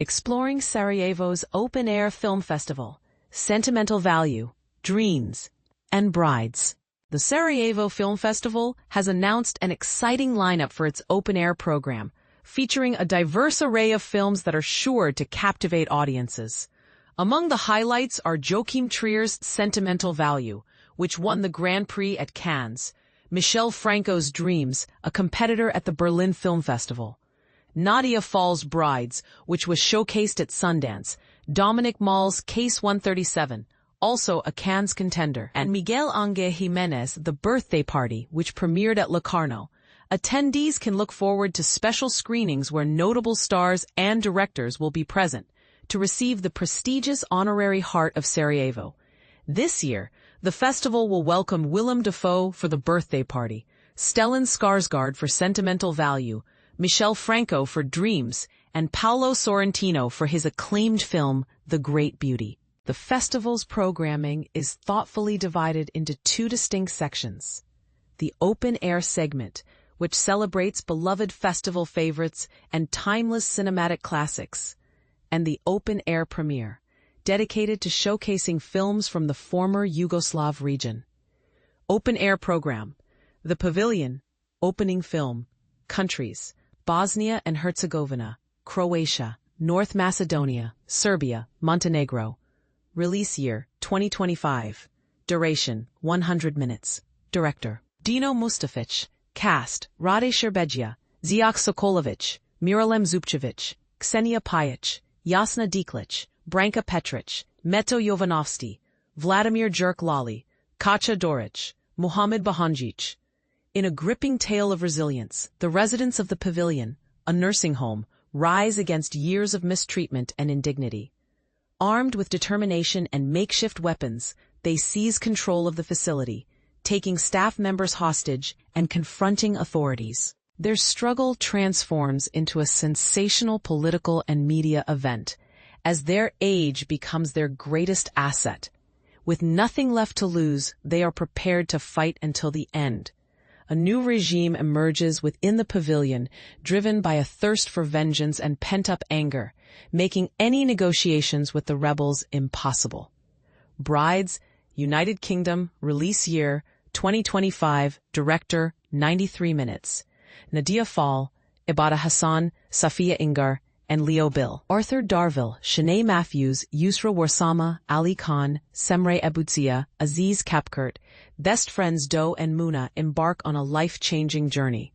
exploring Sarajevo's open-air film festival, Sentimental Value, Dreams, and Brides. The Sarajevo Film Festival has announced an exciting lineup for its open-air program, featuring a diverse array of films that are sure to captivate audiences. Among the highlights are Joachim Trier's Sentimental Value, which won the Grand Prix at Cannes, Michel Franco's Dreams, a competitor at the Berlin Film Festival, Nadia Fall's Brides, which was showcased at Sundance, Dominic Mall's Case 137, also a Cannes contender, and Miguel Ángel Jiménez, The Birthday Party, which premiered at Locarno. Attendees can look forward to special screenings where notable stars and directors will be present to receive the prestigious Honorary Heart of Sarajevo. This year, the festival will welcome Willem Dafoe for The Birthday Party, Stellan Skarsgård for Sentimental Value, Michel Franco for Dreams, and Paolo Sorrentino for his acclaimed film, The Great Beauty. The festival's programming is thoughtfully divided into two distinct sections. The open-air segment, which celebrates beloved festival favorites and timeless cinematic classics, and the open-air premiere, dedicated to showcasing films from the former Yugoslav region. Open-air program. The Pavilion. Opening film. Countries: Bosnia and Herzegovina, Croatia, North Macedonia, Serbia, Montenegro. Release year, 2025. Duration, 100 minutes. Director: Dino Mustafic. Cast: Rade Šerbedžija, Zijak Sokolović, Miralem Zupčević, Ksenia Pajic, Jasna Diklic, Branka Petric, Meto Jovanovski, Vladimir Jerk Lali, Kacha Doric, Muhammad Bahanjic. In a gripping tale of resilience, the residents of the Pavilion, a nursing home, rise against years of mistreatment and indignity. Armed with determination and makeshift weapons, they seize control of the facility, taking staff members hostage and confronting authorities. Their struggle transforms into a sensational political and media event, as their age becomes their greatest asset. With nothing left to lose, they are prepared to fight until the end. A new regime emerges within the Pavilion, driven by a thirst for vengeance and pent-up anger, making any negotiations with the rebels impossible. Brides, United Kingdom, release year, 2025, director, 93 minutes. Nadia Fall, Ibada Hassan, Safiya Ingar, and Leo Bill. Arthur Darville, Shanae Matthews, Yusra Warsama, Ali Khan, Semre Ebutsia, Aziz Kapkurt. Best friends Doe and Muna embark on a life-changing journey.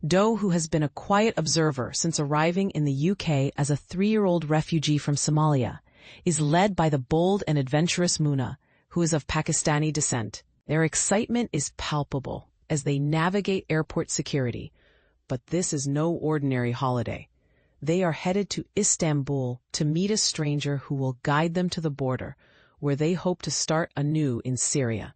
Doe, who has been a quiet observer since arriving in the UK as a 3-year-old refugee from Somalia, is led by the bold and adventurous Muna, who is of Pakistani descent. Their excitement is palpable as they navigate airport security, but this is no ordinary holiday. They are headed to Istanbul to meet a stranger who will guide them to the border, where they hope to start anew in Syria.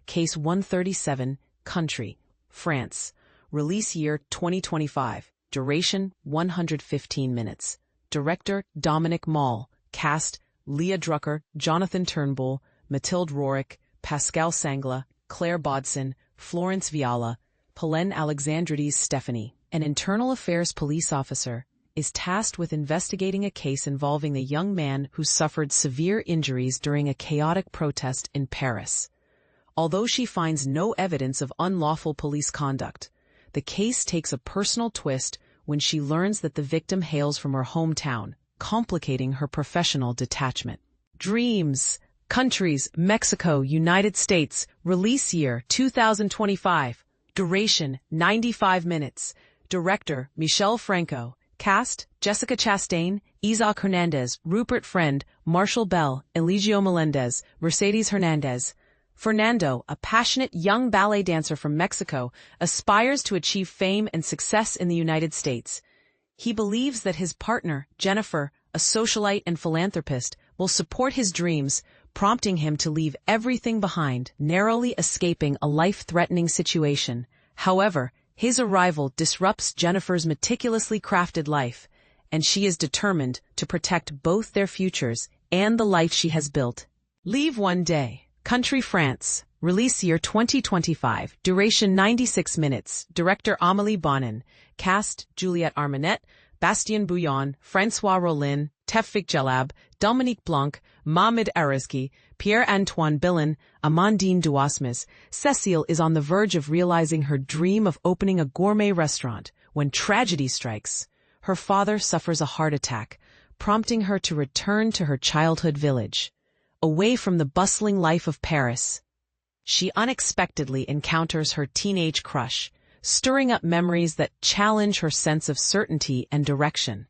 Case 137, Country, France. Release year 2025. Duration 115 minutes. Director Dominic Mall. Cast: Leah Drucker, Jonathan Turnbull, Mathilde Rorik, Pascal Sangla, Claire Bodson, Florence Viala, Pelen Alexandrides Stephanie. An internal affairs police officer is tasked with investigating a case involving the young man who suffered severe injuries during a chaotic protest in Paris. Although she finds no evidence of unlawful police conduct, the case takes a personal twist when she learns that the victim hails from her hometown, complicating her professional detachment. Dreams. Countries: Mexico, United States. Release year 2025. Duration 95 minutes. Director Michel Franco. Cast: Jessica Chastain, Isaac Hernandez, Rupert Friend, Marshall Bell, Eligio Melendez, Mercedes Hernandez. Fernando, a passionate young ballet dancer from Mexico, aspires to achieve fame and success in the United States. He believes that his partner, Jennifer, a socialite and philanthropist, will support his dreams, prompting him to leave everything behind, narrowly escaping a life-threatening situation. However, his arrival disrupts Jennifer's meticulously crafted life, and she is determined to protect both their futures and the life she has built. Leave one day. Country, France. Release year 2025. Duration 96 minutes. Director Amélie Bonin. Cast: Juliette Armanet, Bastien Bouillon, François Rollin, Tevfik Jalab, Dominique Blanc, Mahmoud Arizki, Pierre-Antoine Billon, Amandine Douasmes. Cécile is on the verge of realizing her dream of opening a gourmet restaurant when tragedy strikes. Her father suffers a heart attack, prompting her to return to her childhood village. Away from the bustling life of Paris, she unexpectedly encounters her teenage crush, stirring up memories that challenge her sense of certainty and direction.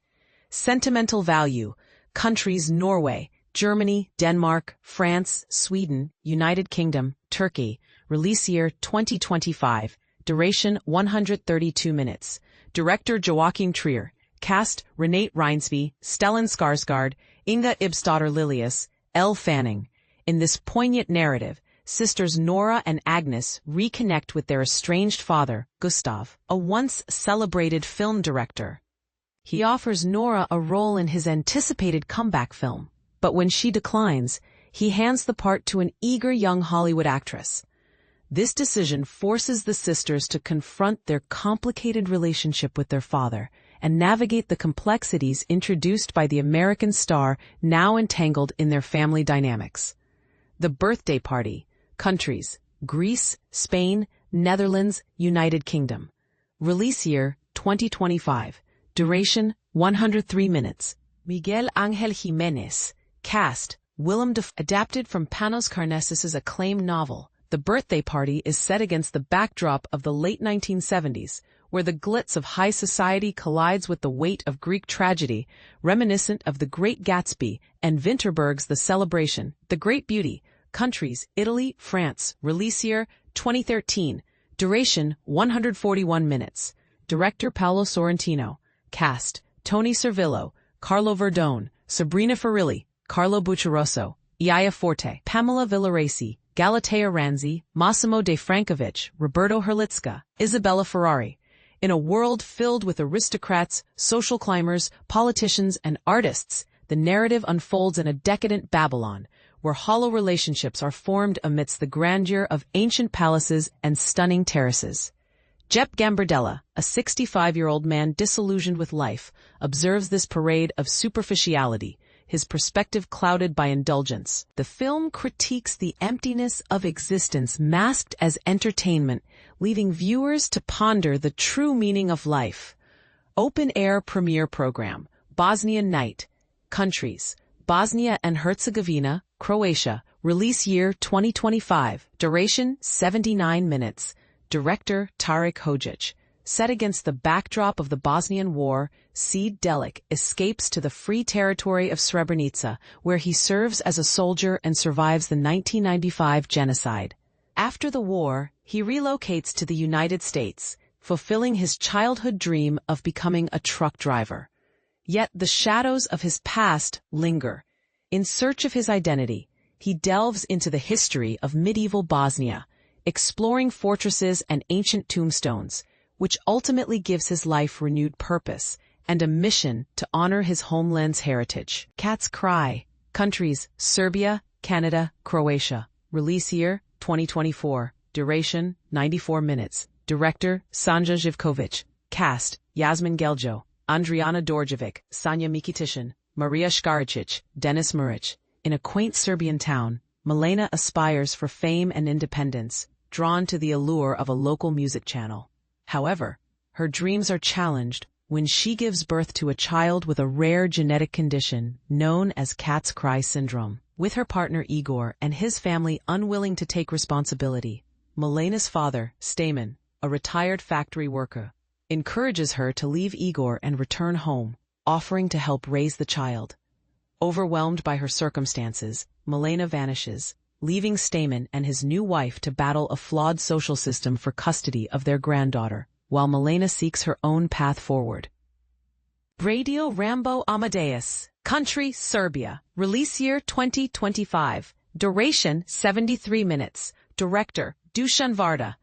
Sentimental value. Countries: Norway, Germany, Denmark, France, Sweden, United Kingdom, Turkey. Release year 2025. Duration 132 minutes. Director Joachim Trier. Cast: Renate Reinsby, Stellan Skarsgård, Inga Ibsdotter Lilius, Elle Fanning. In this poignant narrative, sisters Nora and Agnes reconnect with their estranged father, Gustav, a once celebrated film director. He offers Nora a role in his anticipated comeback film, but when she declines, he hands the part to an eager young Hollywood actress. This decision forces the sisters to confront their complicated relationship with their father and navigate the complexities introduced by the American star now entangled in their family dynamics. The Birthday Party. Countries: Greece, Spain, Netherlands, United Kingdom. Release year 2025. Duration 103 minutes. Miguel Ángel Jiménez. Cast: Willem Dafoe. Adapted from Panos Karnesis's acclaimed novel, The Birthday Party is set against the backdrop of the late 1970s, where the glitz of high society collides with the weight of Greek tragedy, reminiscent of The Great Gatsby and Vinterberg's The Celebration, The Great Beauty. Countries: Italy, France. Release year 2013. Duration 141 minutes. Director Paolo Sorrentino. Cast: Tony Servillo, Carlo Verdone, Sabrina Farilli, Carlo Bucciarosso, Iaia Forte, Pamela Villaresi, Galatea Ranzi, Massimo De Francovic, Roberto Herlitzka, Isabella Ferrari. In a world filled with aristocrats, social climbers, politicians, and artists, the narrative unfolds in a decadent Babylon, where hollow relationships are formed amidst the grandeur of ancient palaces and stunning terraces. Jep Gambardella, a 65-year-old man disillusioned with life, observes this parade of superficiality, his perspective clouded by indulgence. The film critiques the emptiness of existence masked as entertainment, leaving viewers to ponder the true meaning of life. Open-air premiere program. Bosnian Night. Countries: Bosnia and Herzegovina, Croatia. Release year 2025. Duration 79 minutes. Director Tarik Hojic. Set against the backdrop of the Bosnian War, Seed Delic escapes to the free territory of Srebrenica, where he serves as a soldier and survives the 1995 genocide. After the war, he relocates to the United States, fulfilling his childhood dream of becoming a truck driver. Yet the shadows of his past linger. In search of his identity, he delves into the history of medieval Bosnia, exploring fortresses and ancient tombstones, which ultimately gives his life renewed purpose and a mission to honor his homeland's heritage. Cat's Cry. Countries: Serbia, Canada, Croatia. Release year 2024. Duration 94 minutes. Director Sanja Živković. Cast: Yasmin Geljo, Andrijana Dorjevic, Sanja Mikitishin, Maria Škaričić, Denis Murić. In a quaint Serbian town, Milena aspires for fame and independence, drawn to the allure of a local music channel. However, her dreams are challenged when she gives birth to a child with a rare genetic condition known as Cat's Cry syndrome. With her partner Igor and his family unwilling to take responsibility, Milena's father, Stamen, a retired factory worker, encourages her to leave Igor and return home, offering to help raise the child. Overwhelmed by her circumstances, Milena vanishes, leaving Stamen and his new wife to battle a flawed social system for custody of their granddaughter, while Milena seeks her own path forward. Radio Rambo Amadeus. Country: Serbia. Release year 2025. Duration 73 minutes. Director Dusan Varda.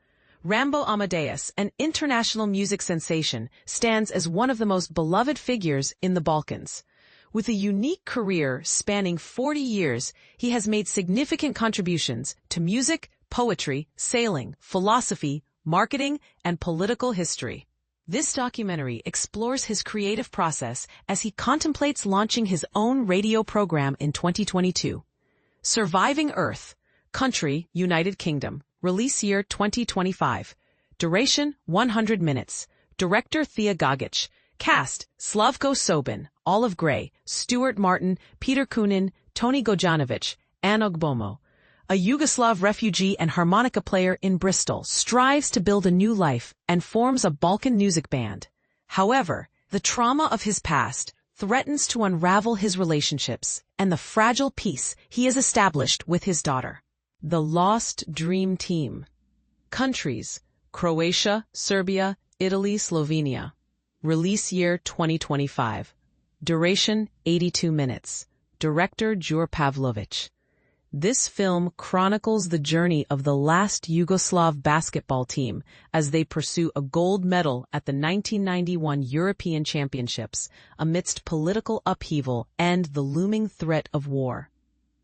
Rambo Amadeus, an international music sensation, stands as one of the most beloved figures in the Balkans. With a unique career spanning 40 years, he has made significant contributions to music, poetry, sailing, philosophy, marketing, and political history. This documentary explores his creative process as he contemplates launching his own radio program in 2022. Surviving Earth, Country, United Kingdom, release year 2025, duration 100 minutes, director Thea Gagic, cast Slavko Sobin, Olive Gray, Stuart Martin, Peter Kunin, Tony Gojanovic, Anne Ogbomo. A Yugoslav refugee and harmonica player in Bristol strives to build a new life and forms a Balkan music band. However, the trauma of his past threatens to unravel his relationships and the fragile peace he has established with his daughter. The Lost Dream Team. Countries: Croatia, Serbia, Italy, Slovenia. Release year 2025. Duration 82 minutes. Director Jure Pavlovic. This film chronicles the journey of the last Yugoslav basketball team as they pursue a gold medal at the 1991 European Championships amidst political upheaval and the looming threat of war.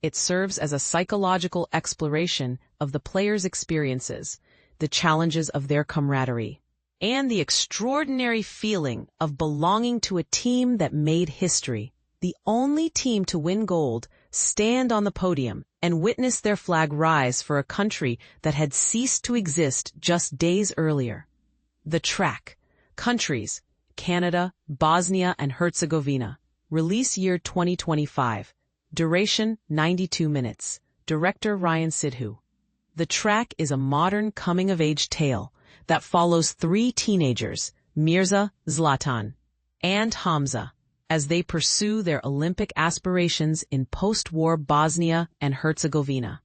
It serves as a psychological exploration of the players' experiences, the challenges of their camaraderie, and the extraordinary feeling of belonging to a team that made history, the only team to win gold, stand on the podium, and witness their flag rise for a country that had ceased to exist just days earlier. The track: Countries: Canada, Bosnia and Herzegovina. Release year 2025. Duration 92 minutes. Director Ryan Sidhu. The track is a modern coming-of-age tale that follows three teenagers, Mirza, Zlatan, and Hamza, as they pursue their Olympic aspirations in post-war Bosnia and Herzegovina.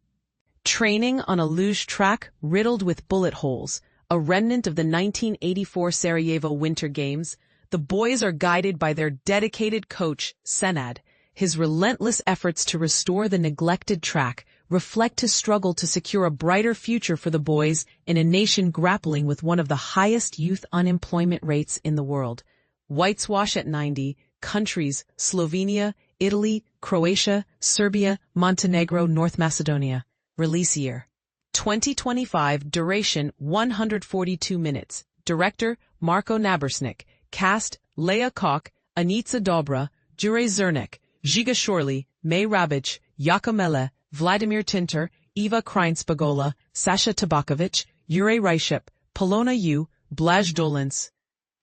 Training on a luge track riddled with bullet holes, a remnant of the 1984 Sarajevo Winter Games, the boys are guided by their dedicated coach, Senad. His relentless efforts to restore the neglected track reflect his struggle to secure a brighter future for the boys in a nation grappling with one of the highest youth unemployment rates in the world. Whiteswash at 90, Countries: Slovenia, Italy, Croatia, Serbia, Montenegro, North Macedonia. Release year 2025. Duration 142 minutes. Director Marko Nabersnik. Cast: Leah Koch, Anica Dobra, Jure Zernek, Žiga Shorley, May Rabic, Jakomele, Vladimir Tinter, Eva Kreinspagola, Sasha Tabakovic, Jure Ryshep, Polona Yu, Blaj Dolins.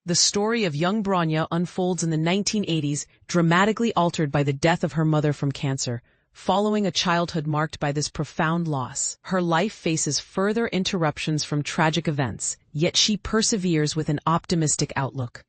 The story of young Branja unfolds in the 1980s, dramatically altered by the death of her mother from cancer. Following a childhood marked by this profound loss, her life faces further interruptions from tragic events, yet she perseveres with an optimistic outlook.